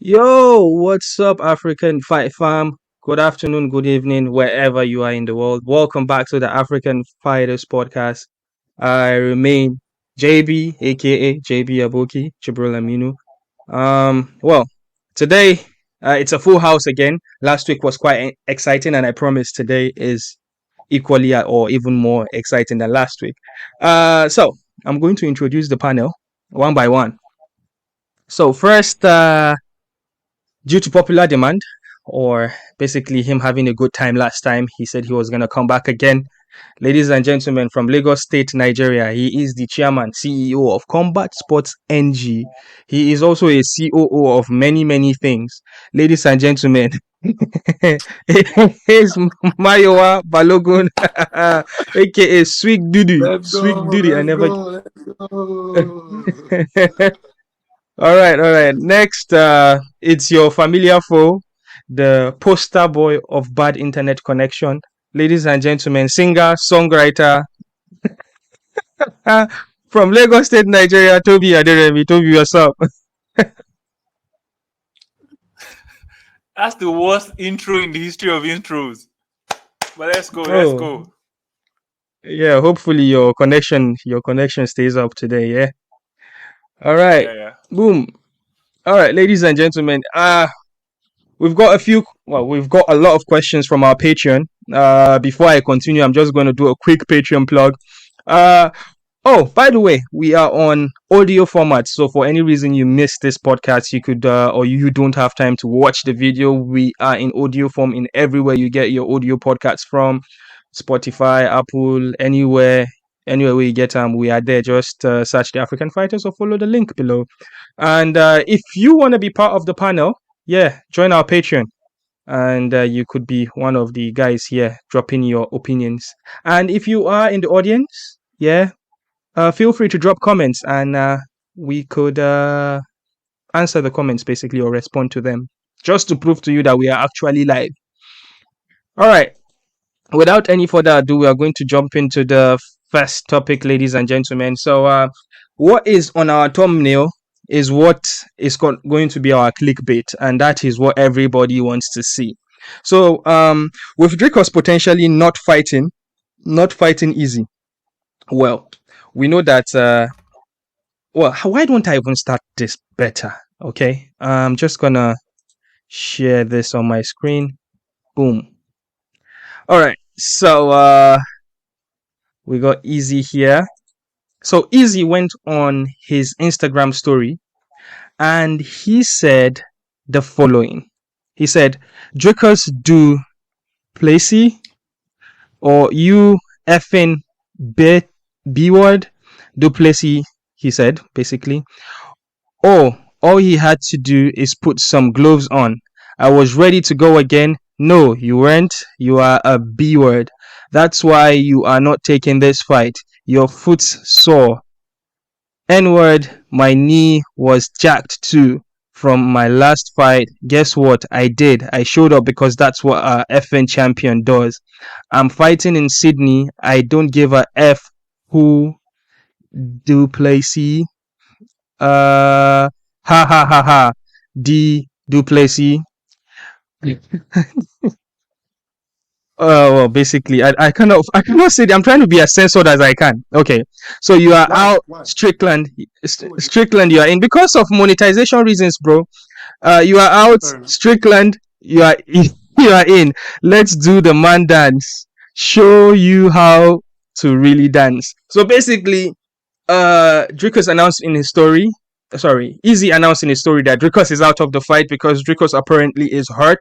Yo, what's up, African Fight Fam? Good afternoon, good evening, wherever you are in the world. Welcome back to the African Fighters Podcast. I remain JB, aka JB Abuki, Jibril Aminu. Well, today it's a full house again. Last week was quite exciting, and I promise today is equally or even more exciting than last week. So I'm going to introduce the panel one by one. So first, due to popular demand, or basically him having a good time last time, he said he was going to come back again. Ladies and gentlemen, from Lagos State, Nigeria, he is the chairman, CEO of Combat Sports NG. He is also a COO of many, many things. Ladies and gentlemen, here's Mayowa Balogun, aka Sweet Duty. Let's Sweet go, Duty. I let's never. go, let's go. All right, all right. Next, it's your familiar foe, the poster boy of bad internet connection. Ladies and gentlemen, singer, songwriter, uh, from Lagos State, Nigeria, Toby Aderemi. Toby, what's up? That's the worst intro in the history of intros. But let's go, let's Oh, go. yeah. Hopefully your connection stays up today. Yeah. All right. Yeah. Boom. All right, ladies and gentlemen. We've got we've got a lot of questions from our Patreon. Before I continue, I'm just going to do a quick Patreon plug. Oh, by the way, we are on audio format. So for any reason you missed this podcast, you could, or you don't have time to watch the video, we are in audio form in everywhere you get your audio podcasts from. Spotify, Apple, anywhere where you get them, we are there. Just search the African Fighters or follow the link below. And if you want to be part of the panel, yeah, join our Patreon. And you could be one of the guys here dropping your opinions. And if you are in the audience, yeah, feel free to drop comments and we could answer the comments basically or respond to them just to prove to you that we are actually live. All right. Without any further ado, we are going to jump into the first topic, ladies and gentlemen. So, what is on our thumbnail is what is going to be our clickbait, and that is what everybody wants to see. So, with Dricus potentially not fighting Izzy, well, we know that. Well, why don't I even start this better? Okay, I'm just gonna share this on my screen. Boom. All right, so we got Izzy here. So Izzy went on his Instagram story and he said the following. He said, Dricus do Plessis or you effing B word do Plessis, he said, basically. Oh, all he had to do is put some gloves on. I was ready to go again. No, you weren't. You are a B word. That's why you are not taking this fight. Your foot's sore. N word, my knee was jacked too from my last fight. Guess what? I did. I showed up because that's what a FN champion does. I'm fighting in Sydney. I don't give a F who do Plessis. Ha ha ha ha. Do Plessis. Well, basically, I cannot say that. I'm trying to be as censored as I can. Okay, so you are out, Why? Strickland. Strickland, you are in because of monetization reasons, bro. You are out, Strickland. You are in. You are in. Let's do the man dance. Show you how to really dance. So basically, Dricus announced in his story. Sorry, Izzy announced in his story that Dricus is out of the fight because Dricus apparently is hurt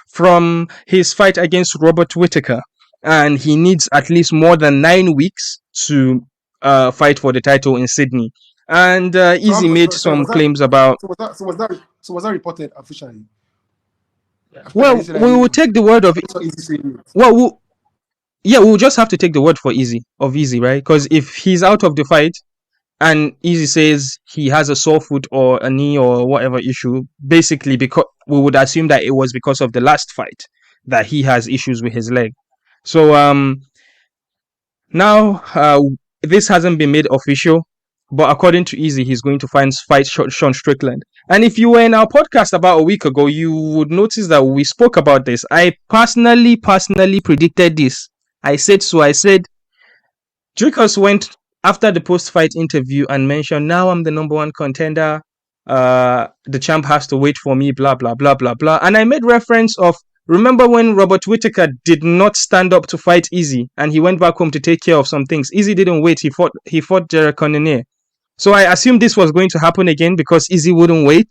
from his fight against Robert Whittaker, and he needs at least more than 9 weeks to fight for the title in Sydney. And Izzy made some claims about. So was that reported officially? Well, we will take the word of. Well, we'll just have to take the word for Izzy, right? Because if he's out of the fight and Izzy says he has a sore foot or a knee or whatever issue, basically because we would assume that it was because of the last fight that he has issues with his leg. So now this hasn't been made official, But according to Izzy, he's going to fight Sean Strickland. And if you were in our podcast about a week ago, you would notice that we spoke about this. I personally predicted this. I said Dricus went after the post-fight interview and mentioned, now I'm the number one contender. The champ has to wait for me, blah, blah, blah, blah, blah. And I made reference of, remember when Robert Whittaker did not stand up to fight Izzy and he went back home to take care of some things. Izzy didn't wait. He fought Derek Cannonier. So I assumed this was going to happen again because Izzy wouldn't wait.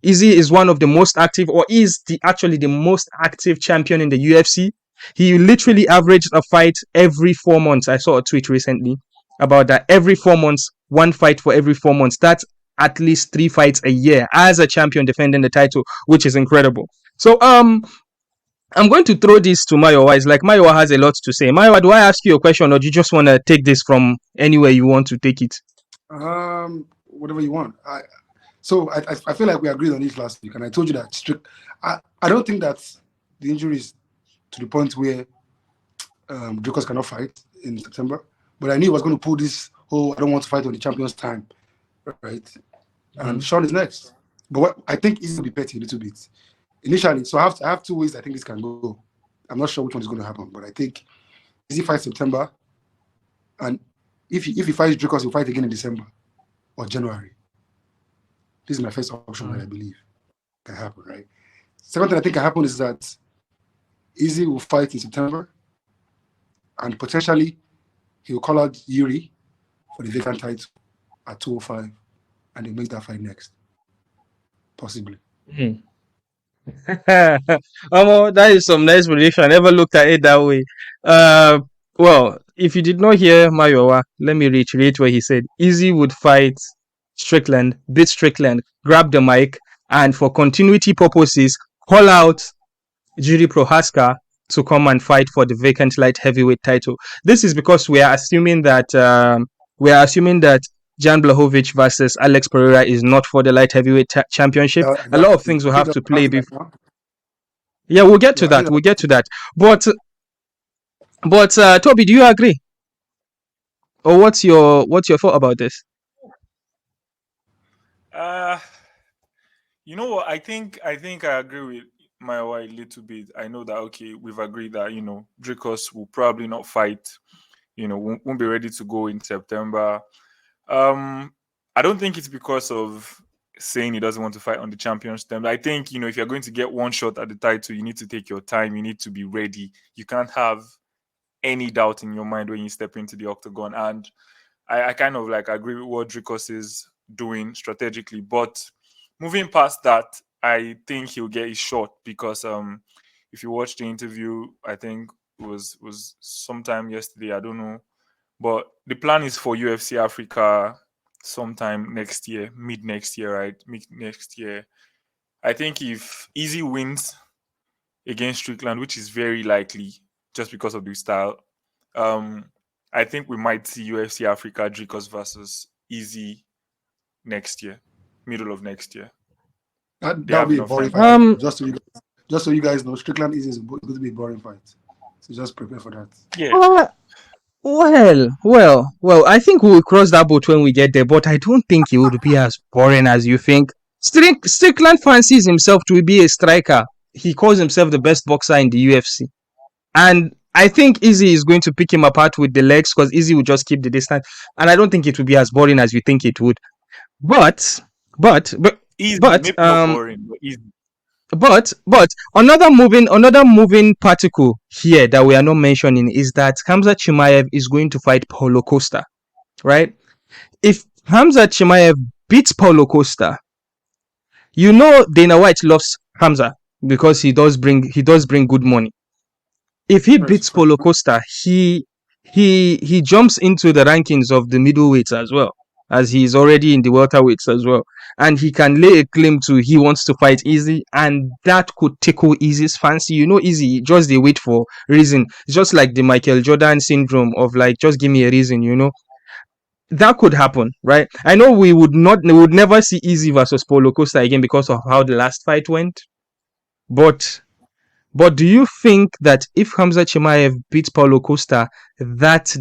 Izzy is one of the most active, or is actually the most active champion in the UFC. He literally averaged a fight every 4 months. I saw a tweet recently about that. Every 4 months, one fight for every 4 months. That's at least 3 fights a year as a champion defending the title, which is incredible. So I'm going to throw this to Mayowa. It's like Mayowa has a lot to say. Mayowa, do I ask you a question, or do you just want to take this from anywhere you want to take it? Whatever you want. I feel like we agreed on this last week, and I told you that I don't think that the injury is to the point where Dricus cannot fight in September. But I knew he was going to pull this whole I don't want to fight on the champion's time, right? And Sean is next. But I think Izzy will be petty a little bit initially. So I have 2 ways I think this can go. I'm not sure which one is going to happen, but I think Izzy fights September, and if he fights Dricus, he'll fight again in December or January. This is my first option that I believe can happen, right? Second thing I think can happen is that Izzy will fight in September, and potentially he will call out Jiri for the vacant title at 205, and he'll make that fight next. Possibly. That is some nice prediction. I never looked at it that way. Well, if you did not hear Mayowa, let me reiterate what he said. Izzy would fight Strickland, beat Strickland, grab the mic, and for continuity purposes, call out Jiri Prohaska to come and fight for the vacant light heavyweight title. This is because we are assuming that Jan Blachowicz versus Alex Pereira is not for the light heavyweight championship. A lot of things will have to play before. Yeah, we'll get to that. We'll get to that. But Toby, do you agree? Or what's your thought about this? You know what? I think I agree with Mayowa a little bit. I know that we've agreed that Dricus will probably not fight. Won't be ready to go in September. I don't think it's because of saying he doesn't want to fight on the champion's term. I think if you're going to get one shot at the title, you need to take your time. You need to be ready. You can't have any doubt in your mind when you step into the octagon. And I kind of agree with what Dricus is doing strategically. But moving past that, I think he'll get his shot because if you watch the interview, I think it was sometime yesterday, I don't know. But the plan is for UFC Africa sometime next year, mid next year, right? Mid next year. I think if Izzy wins against Strickland, which is very likely just because of the style, I think we might see UFC Africa Dricus versus Izzy next year, middle of next year. That'll be a boring fight. Just so you guys know, Strickland is going to be a boring fight. So just prepare for that. Yeah. Well, I think we'll cross that boat when we get there, but I don't think it would be as boring as you think. Strickland fancies himself to be a striker. He calls himself the best boxer in the UFC. And I think Izzy is going to pick him apart with the legs because Izzy will just keep the distance. And I don't think it will be as boring as you think it would. But Easy, maybe not boring, but easy. But another moving particle here that we are not mentioning is that Khamzat Chimaev is going to fight Paulo Costa, right? If Khamzat Chimaev beats Paulo Costa, Dana White loves Khamzat because he does bring good money. If he beats Paulo Costa, he jumps into the rankings of the middleweights as well, as he's already in the welterweights as well. And he can lay a claim to he wants to fight Izzy, and that could tickle Izzy's fancy. Izzy, just they wait for reason. It's just like the Michael Jordan syndrome of just give me a reason, That could happen, right? I know we would never see Izzy versus Paulo Costa again because of how the last fight went. But do you think that if Khamzat Chimaev beats Paulo Costa, that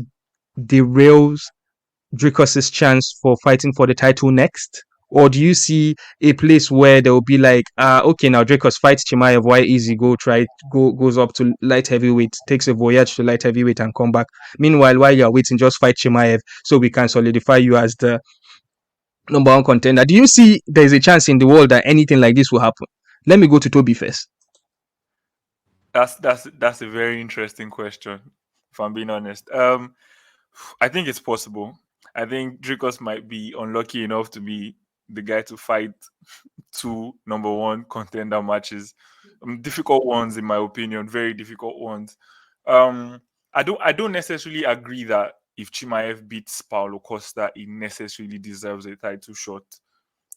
derails Dricus's chance for fighting for the title next? Or do you see a place where there will be like, okay, now Dricus fights Chimaev, why Izzy goes up to light heavyweight, takes a voyage to light heavyweight and come back. Meanwhile, while you're waiting, just fight Chimaev so we can solidify you as the number one contender. Do you see there's a chance in the world that anything like this will happen? Let me go to Toby first. That's a very interesting question, if I'm being honest. I think it's possible. I think Dricus might be unlucky enough to be the guy to fight two number one contender matches. Difficult ones, in my opinion, very difficult ones. I don't necessarily agree that if Chimaev beats Paulo Costa, he necessarily deserves a title shot,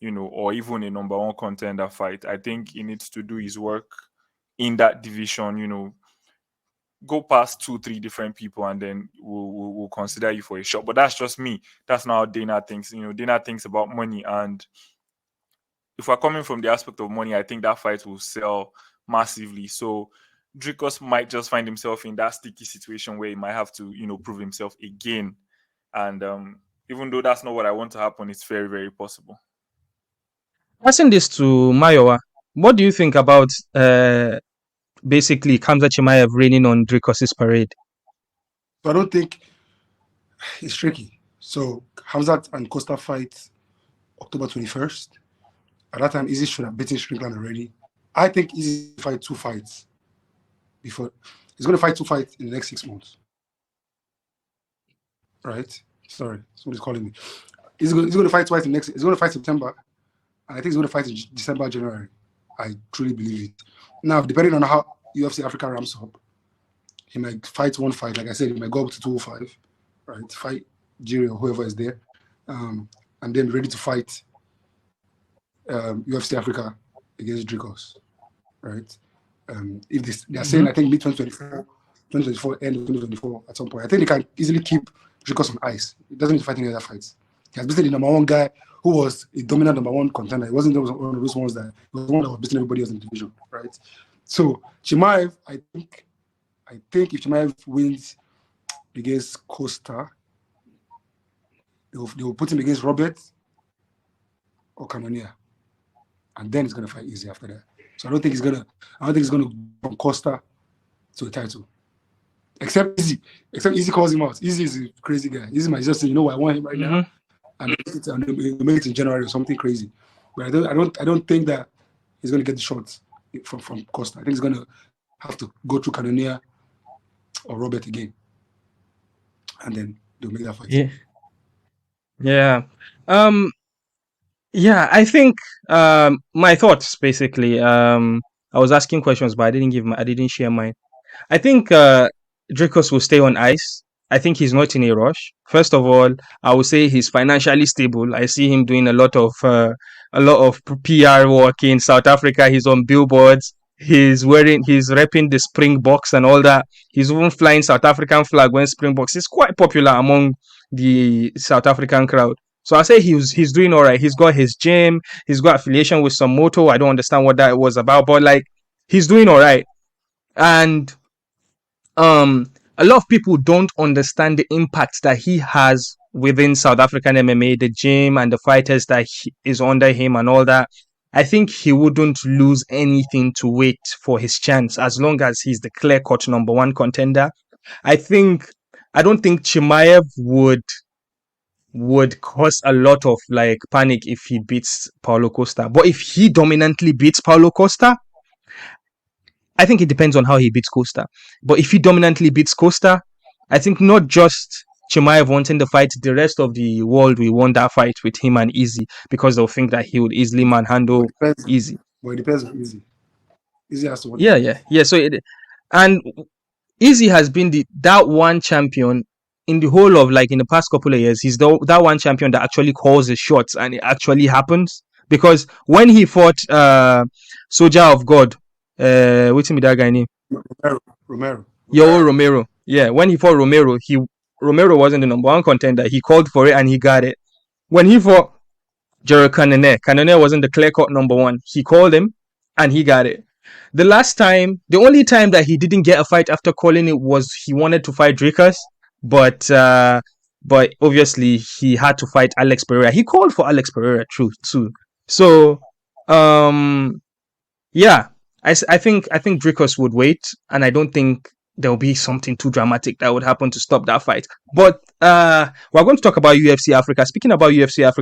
or even a number one contender fight. I think he needs to do his work in that division, go past 2-3 different people and then we'll consider you for a shot. But that's just me. That's not how Dana thinks. Dana thinks about money, and if we're coming from the aspect of money, I think that fight will sell massively. So Dricus might just find himself in that sticky situation where he might have to, prove himself again. And even though that's not what I want to happen, it's very, very possible. Passing this to Mayowa, what do you think about basically Khamzat Chimaev raining on Dricus's parade? So I don't think it's tricky. So Khamzat and Costa fight October 21st. At that time, Izzy should have beaten Strickland already. I think Izzy fight 2 fights before. He's going to fight 2 fights in the next 6 months. Right? Sorry, somebody's calling me. He's going to fight twice in next. He's going to fight September, and I think he's going to fight in December, January. I truly believe it. Now, depending on how UFC Africa ramps up, he might fight 1 fight. Like I said, he might go up to 205, right? Fight Jiri or whoever is there, and then ready to fight UFC Africa against Dricus, right? If they are saying, I think mid-2024, end of 2024 at some point, I think they can easily keep Dricus on ice. He doesn't need to fight any other fights. He has beaten the number one guy who was a dominant number one contender. It wasn't one of those ones that he was one that was beating everybody else in the division, right? So Chimaev, I think if Chimaev wins against Costa, they will put him against Robert or Cannonier, and then he's gonna fight Izzy after that. So I don't think he's gonna go from Costa to a title. Except Izzy calls him out. Izzy is a crazy guy. Izzy might just say, I want him right now, and they'll make it in January or something crazy. But I don't think that he's gonna get the shot from Costa. I think he's gonna have to go through Cannonier or Robert again, and then they'll make that fight. I think my thoughts basically. I was asking questions, but I didn't share mine. I think Dricus will stay on ice. I think he's not in a rush. First of all, I would say he's financially stable. I see him doing a lot of PR work in South Africa. He's on billboards. He's repping the Springboks and all that. He's even flying South African flag when Springboks is quite popular among the South African crowd. So I say he's doing all right. He's got his gym. He's got affiliation with some moto. I don't understand what that was about, but like he's doing all right. And a lot of people don't understand the impact that he has within South African MMA, the gym and the fighters that is under him and all that. I think he wouldn't lose anything to wait for his chance as long as he's the clear-cut number one contender. I don't think Chimaev would cause a lot of like panic if he beats Paulo Costa. But if he dominantly beats Paulo Costa, I think it depends on how he beats Costa. But if he dominantly beats Costa, I think not just Chimaev wanting the fight, the rest of the world will want that fight with him and Izzy because they'll think that he would easily manhandle Izzy. But it depends on Izzy. Izzy has to win. Yeah. So and Izzy has been that one champion in the whole of in the past couple of years. He's that one champion that actually calls his shots and it actually happens. Because when he fought Soldier of God, what's that guy name? Romero. Romero. Yeah, when he fought Romero, Romero wasn't the number one contender. He called for it and he got it. When he fought Jiri Cannonier wasn't the clear-cut number one. He called him and he got it. The only time that he didn't get a fight after calling it was he wanted to fight Dricus, but but obviously he had to fight Alex Pereira. He called for Alex Pereira too. So, yeah, I think Dricus would wait, and I don't think there will be something too dramatic that would happen to stop that fight. But we're going to talk about UFC Africa. Speaking about UFC Africa.